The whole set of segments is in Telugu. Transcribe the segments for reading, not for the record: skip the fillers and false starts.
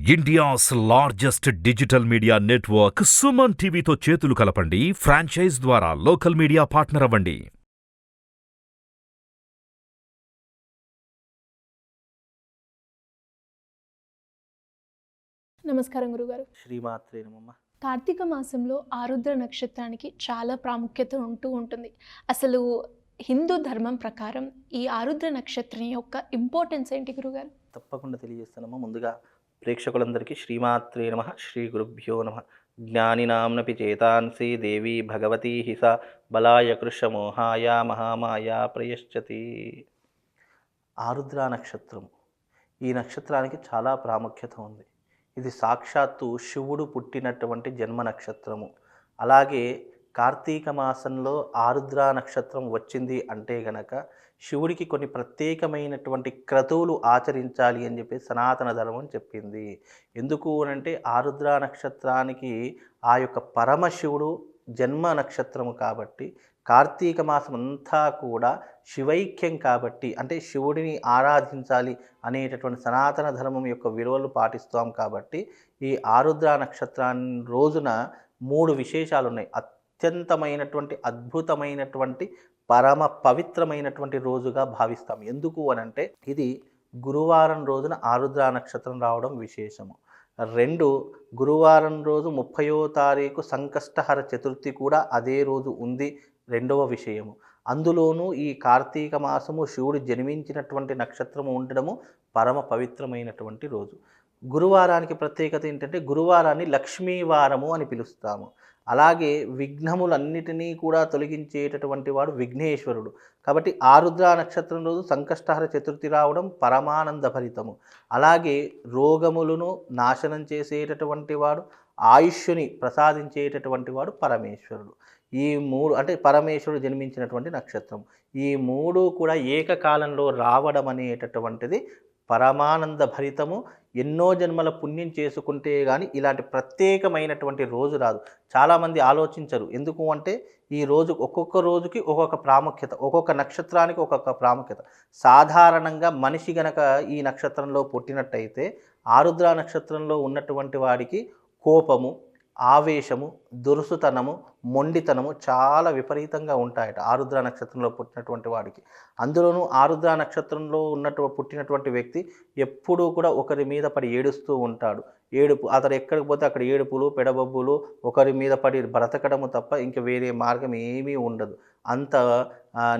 India's largest digital media network Suman టీవీతో చేతులు కలపండి. ఫ్రాంచైజ్ ద్వారా లోకల్ మీడియా పార్ట్నర్ అవ్వండి. నమస్కారం గురుగారు. శ్రీమాత్రే నమః. కార్తీక మాసంలో ఆరుద్ర నక్షత్రానికి చాలా ప్రాముఖ్యత ఉంటుంది. అసలు హిందూ ధర్మం ప్రకారం ఈ ఆరుద్ర నక్షత్రం యొక్క ఇంపార్టెన్స్ ఏంటి గురుగారు? తప్పకుండా తెలియజేస్తానమ్మా. ముందుగా ప్రేక్షకులందరికీ శ్రీమాత్రే నమః, శ్రీ గురుభ్యో నమః. జ్ఞానినాంనపి చేతాంసి దేవి భగవతీ హిస బలాయ కృషమోహాయ మహామాయా ప్రయశ్చతి. ఆరుద్ర నక్షత్రం, ఈ నక్షత్రానికి చాలా ప్రాముఖ్యత ఉంది. ఇది సాక్షాత్తు శివుడు పుట్టినటువంటి జన్మ నక్షత్రము. అలాగే కార్తీక మాసంలో ఆరుద్ర నక్షత్రం వచ్చింది అంటే గనక శివుడికి కొన్ని ప్రత్యేకమైనటువంటి క్రతువులు ఆచరించాలి అని చెప్పి సనాతన ధర్మం చెప్పింది. ఎందుకు అనంటే ఆరుద్ర నక్షత్రానికి ఆ యొక్క పరమశివుడు జన్మ నక్షత్రము కాబట్టి, కార్తీక మాసం అంతా కూడా శివైక్యం కాబట్టి, అంటే శివుడిని ఆరాధించాలి అనేటటువంటి సనాతన ధర్మం యొక్క విలువలు పాటిస్తాం కాబట్టి, ఈ ఆరుద్ర నక్షత్రాన్ని రోజున 3 విశేషాలు ఉన్నాయి. అత్యంతమైనటువంటి అద్భుతమైనటువంటి పరమ పవిత్రమైనటువంటి రోజుగా భావిస్తాం. ఎందుకు అనంటే ఇది గురువారం రోజున ఆరుద్ర నక్షత్రం రావడం విశేషము. 2, గురువారం రోజు 30వ తారీఖు సంకష్టహర చతుర్థి కూడా అదే రోజు ఉంది, రెండవ విషయము. అందులోనూ ఈ కార్తీక మాసము శివుడు జన్మించినటువంటి నక్షత్రము ఉండడము పరమ పవిత్రమైనటువంటి రోజు. గురువారానికి ప్రత్యేకత ఏంటంటే గురువారాన్ని లక్ష్మీవారము అని పిలుస్తాము. అలాగే విఘ్నములన్నిటినీ కూడా తొలగించేటటువంటి వాడు విఘ్నేశ్వరుడు. కాబట్టి ఆరుద్ర నక్షత్రం రోజు సంకష్టహర చతుర్థి రావడం పరమానంద భరితము. అలాగే రోగములను నాశనం చేసేటటువంటి వాడు, ఆయుష్ని ప్రసాదించేటటువంటి వాడు పరమేశ్వరుడు. ఈ 3 అంటే పరమేశ్వరుడు జన్మించినటువంటి నక్షత్రం. ఈ 3 కూడా ఏకకాలంలో రావడం అనేటటువంటిది పరమానంద భరితము. ఎన్నో జన్మల పుణ్యం చేసుకుంటే కానీ ఇలాంటి ప్రత్యేకమైనటువంటి రోజు రాదు. చాలామంది ఆలోచించరు. ఎందుకు అంటే ఈ రోజు ఒక్కొక్క రోజుకి ఒక్కొక్క ప్రాముఖ్యత, ఒక్కొక్క నక్షత్రానికి ఒక్కొక్క ప్రాముఖ్యత. సాధారణంగా మనిషి గనక ఈ నక్షత్రంలో పుట్టినట్టయితే ఆరుద్ర నక్షత్రంలో ఉన్నటువంటి వాడికి కోపము, ఆవేశము, దురుసుతనము, మొండితనము చాలా విపరీతంగా ఉంటాయట ఆరుద్ర నక్షత్రంలో పుట్టినటువంటి వాడికి. అందులోనూ ఆరుద్ర నక్షత్రంలో పుట్టినటువంటి వ్యక్తి ఎప్పుడూ కూడా ఒకరి మీద పడి ఏడుస్తూ ఉంటాడు. ఏడుపు, అతను ఎక్కడికి పోతే అక్కడ ఏడుపులు, పెడబొబ్బులు, ఒకరి మీద పడి బ్రతకడము తప్ప ఇంక వేరే మార్గం ఏమీ ఉండదు. అంత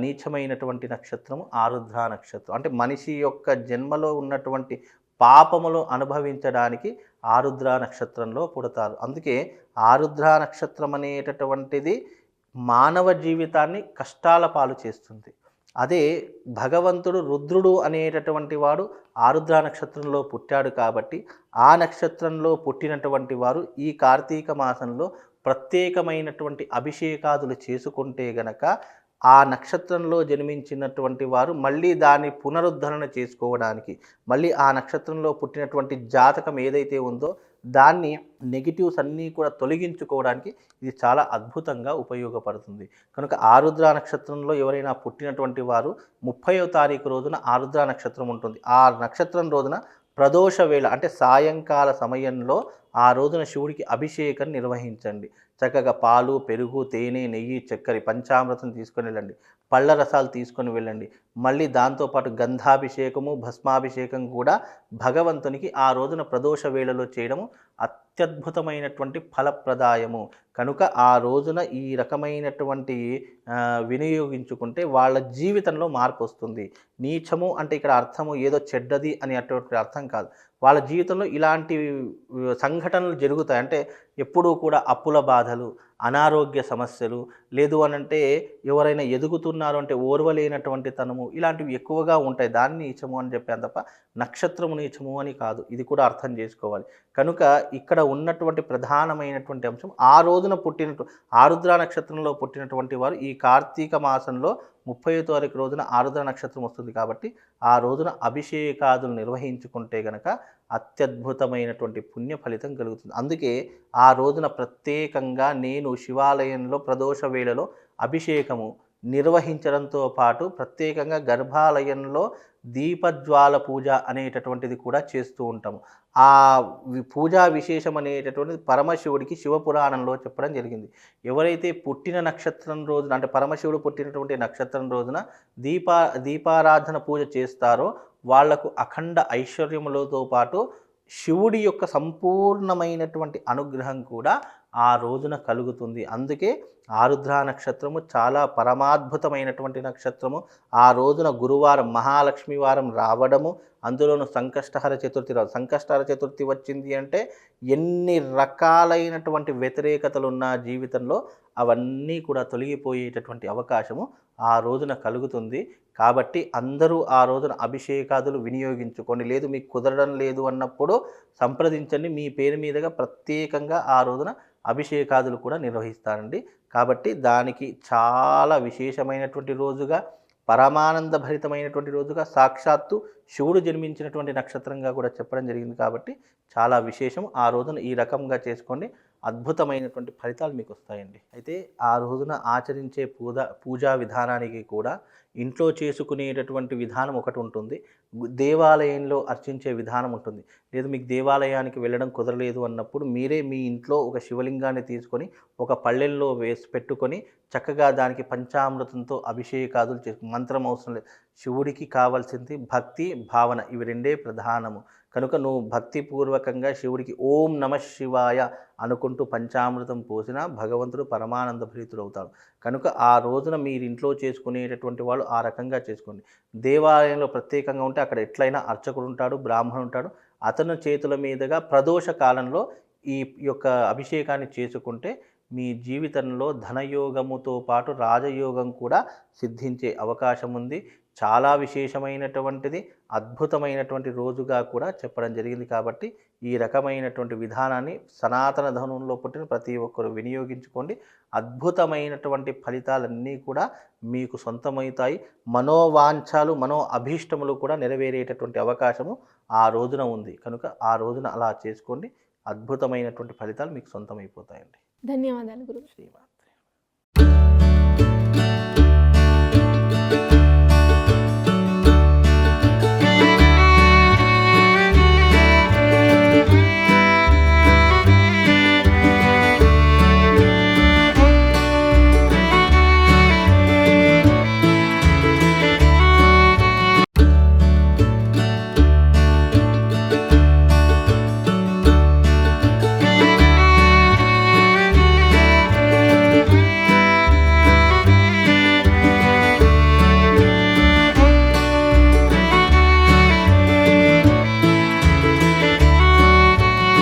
నీచమైనటువంటి నక్షత్రము ఆరుద్ర నక్షత్రం. అంటే మనిషి యొక్క జన్మలో ఉన్నటువంటి పాపములు అనుభవించడానికి ఆరుద్ర నక్షత్రంలో పుడతారు. అందుకే ఆరుద్ర నక్షత్రం అనేటటువంటిది మానవ జీవితాన్ని కష్టాల పాలు చేస్తుంది. అదే భగవంతుడు రుద్రుడు అనేటటువంటి వాడు ఆరుద్ర నక్షత్రంలో పుట్టాడు కాబట్టి ఆ నక్షత్రంలో పుట్టినటువంటి వారు ఈ కార్తీక మాసంలో ప్రత్యేకమైనటువంటి అభిషేకాదులు చేసుకుంటే గనక ఆ నక్షత్రంలో జన్మించినటువంటి వారు మళ్ళీ దాన్ని పునరుద్ధరణ చేసుకోవడానికి, మళ్ళీ ఆ నక్షత్రంలో పుట్టినటువంటి జాతకం ఏదైతే ఉందో దాన్ని నెగిటివ్స్ అన్నీ కూడా తొలగించుకోవడానికి ఇది చాలా అద్భుతంగా ఉపయోగపడుతుంది. కనుక ఆరుద్ర నక్షత్రంలో ఎవరైనా పుట్టినటువంటి వారు 30వ తారీఖు రోజున ఆరుద్ర నక్షత్రం ఉంటుంది. ఆ నక్షత్రం రోజున ప్రదోష వేళ అంటే సాయంకాల సమయంలో ఆ రోజున శివుడికి అభిషేకం నిర్వహించండి. చక్కగా పాలు, పెరుగు, తేనె, నెయ్యి, చక్కెర, పంచామృతం తీసుకొని వెళ్ళండి. పళ్ళ రసాలు తీసుకొని వెళ్ళండి. మళ్ళీ దాంతోపాటు గంధాభిషేకము, భస్మాభిషేకం కూడా భగవంతునికి ఆ రోజున ప్రదోష వేళలో చేయడము అత్యద్భుతమైనటువంటి ఫలప్రదాయము. కనుక ఆ రోజున ఈ రకమైనటువంటి వినియోగించుకుంటే వాళ్ళ జీవితంలో మార్పు వస్తుంది. నీచము అంటే ఇక్కడ అర్థము ఏదో చెడ్డది అని అటువంటి అర్థం కాదు. వాళ్ళ జీవితంలో ఇలాంటి సంఘటనలు జరుగుతాయి. అంటే ఎప్పుడూ కూడా అప్పుల బాధలు, అనారోగ్య సమస్యలు, లేదు అనంటే ఎవరైనా ఎదుగుతున్నారు అంటే ఓర్వలేనటువంటి తనము, ఇలాంటివి ఎక్కువగా ఉంటాయి. దాన్ని నీచము అని చెప్పాను తప్ప నక్షత్రము నీచము అని కాదు. ఇది కూడా అర్థం చేసుకోవాలి. కనుక ఇక్కడ ఉన్నటువంటి ప్రధానమైనటువంటి అంశం ఆ రోజున ఆరుద్ర నక్షత్రంలో పుట్టినటువంటి వారు ఈ కార్తీక మాసంలో 30వ తారీఖు రోజున ఆరుద్ర నక్షత్రం వస్తుంది కాబట్టి ఆ రోజున అభిషేకాదులు నిర్వహించుకుంటే గనక అత్యద్భుతమైనటువంటి పుణ్య ఫలితం కలుగుతుంది. అందుకే ఆ రోజున ప్రత్యేకంగా నేను శివాలయంలో ప్రదోష వేళలో అభిషేకము నిర్వహించడంతో పాటు ప్రత్యేకంగా గర్భాలయంలో దీపజ్వాల పూజ అనేటటువంటిది కూడా చేస్తూ ఉంటాము. ఆ పూజా విశేషం అనేటటువంటిది పరమశివుడికి శివపురాణంలో చెప్పడం జరిగింది. ఎవరైతే పుట్టిన నక్షత్రం రోజున అంటే పరమశివుడు పుట్టినటువంటి నక్షత్రం రోజున దీపారాధన పూజ చేస్తారో వాళ్లకు అఖండ ఐశ్వర్యములతో పాటు శివుడి యొక్క సంపూర్ణమైనటువంటి అనుగ్రహం కూడా ఆ రోజున కలుగుతుంది. అందుకే ఆరుద్ర నక్షత్రము చాలా పరమాద్భుతమైనటువంటి నక్షత్రము. ఆ రోజున గురువారం మహాలక్ష్మి వారం రావడము, అందులోనూ సంకష్టహర చతుర్థి వచ్చింది అంటే ఎన్ని రకాలైనటువంటి వ్యతిరేకతలు ఉన్న జీవితంలో అవన్నీ కూడా తొలగిపోయేటటువంటి అవకాశము ఆ రోజున కలుగుతుంది. కాబట్టి అందరూ ఆ రోజున అభిషేకాదులు వినియోగించుకోండి. లేదు మీకు కుదరడం లేదు అన్నప్పుడు సంప్రదించండి. మీ పేరు మీదుగా ప్రత్యేకంగా ఆ రోజున అభిషేకాదులు కూడా నిర్వహిస్తారండి. కాబట్టి దానికి చాలా విశేషమైనటువంటి రోజుగా, పరమానంద భరితమైనటువంటి రోజుగా, సాక్షాత్తు శివుడు జన్మించినటువంటి నక్షత్రంగా కూడా చెప్పడం జరిగింది. కాబట్టి చాలా విశేషం. ఆ రోజున ఈ రకంగా చేసుకోండి, అద్భుతమైనటువంటి ఫలితాలు మీకు వస్తాయండి. అయితే ఆ రోజున ఆచరించే పూజా విధానానికి కూడా ఇంట్లో చేసుకునేటటువంటి విధానం ఒకటి ఉంటుంది, దేవాలయంలో అర్చించే విధానం ఉంటుంది. లేదు మీకు దేవాలయానికి వెళ్ళడం కుదరలేదు అన్నప్పుడు మీరే మీ ఇంట్లో ఒక శివలింగాన్ని తీసుకొని ఒక పళ్ళెల్లో వేసి పెట్టుకొని చక్కగా దానికి పంచామృతంతో అభిషేకాదులు మంత్రం అవసరం లేదు. శివుడికి కావాల్సింది భక్తి, భావన, ఇవి రెండే ప్రధానము. కనుక నువ్వు భక్తిపూర్వకంగా శివుడికి ఓం నమః శివాయ అనుకుంటూ పంచామృతం పోసినా భగవంతుడు పరమానంద భరితుడు అవుతాడు. కనుక ఆ రోజున మీరు ఇంట్లో చేసుకునేటటువంటి వాళ్ళు ఆ రకంగా చేసుకోండి. దేవాలయంలో ప్రత్యేకంగా ఉంటే అక్కడ ఎట్లయినా అర్చకుడు ఉంటాడు, బ్రాహ్మణుడు ఉంటాడు. అతని చేతుల మీదుగా ప్రదోష కాలంలో ఈ యొక్క అభిషేకాన్ని చేసుకుంటే మీ జీవితంలో ధనయోగముతో పాటు రాజయోగం కూడా సిద్ధించే అవకాశం ఉంది. చాలా విశేషమైనటువంటిది, అద్భుతమైనటువంటి రోజుగా కూడా చెప్పడం జరిగింది. కాబట్టి ఈ రకమైనటువంటి విధానాన్ని సనాతన ధర్మంలో పుట్టిన ప్రతి ఒక్కరు వినియోగించుకోండి. అద్భుతమైనటువంటి ఫలితాలన్నీ కూడా మీకు సొంతమవుతాయి. మనోవాంఛాలు, మనో అభీష్టములు కూడా నెరవేరేటటువంటి అవకాశము ఆ రోజున ఉంది. కనుక ఆ రోజున అలా చేసుకోండి, అద్భుతమైనటువంటి ఫలితాలు మీకు సొంతమైపోతాయండి. ధన్యవాదాలు గురువు. శ్రీమాన్.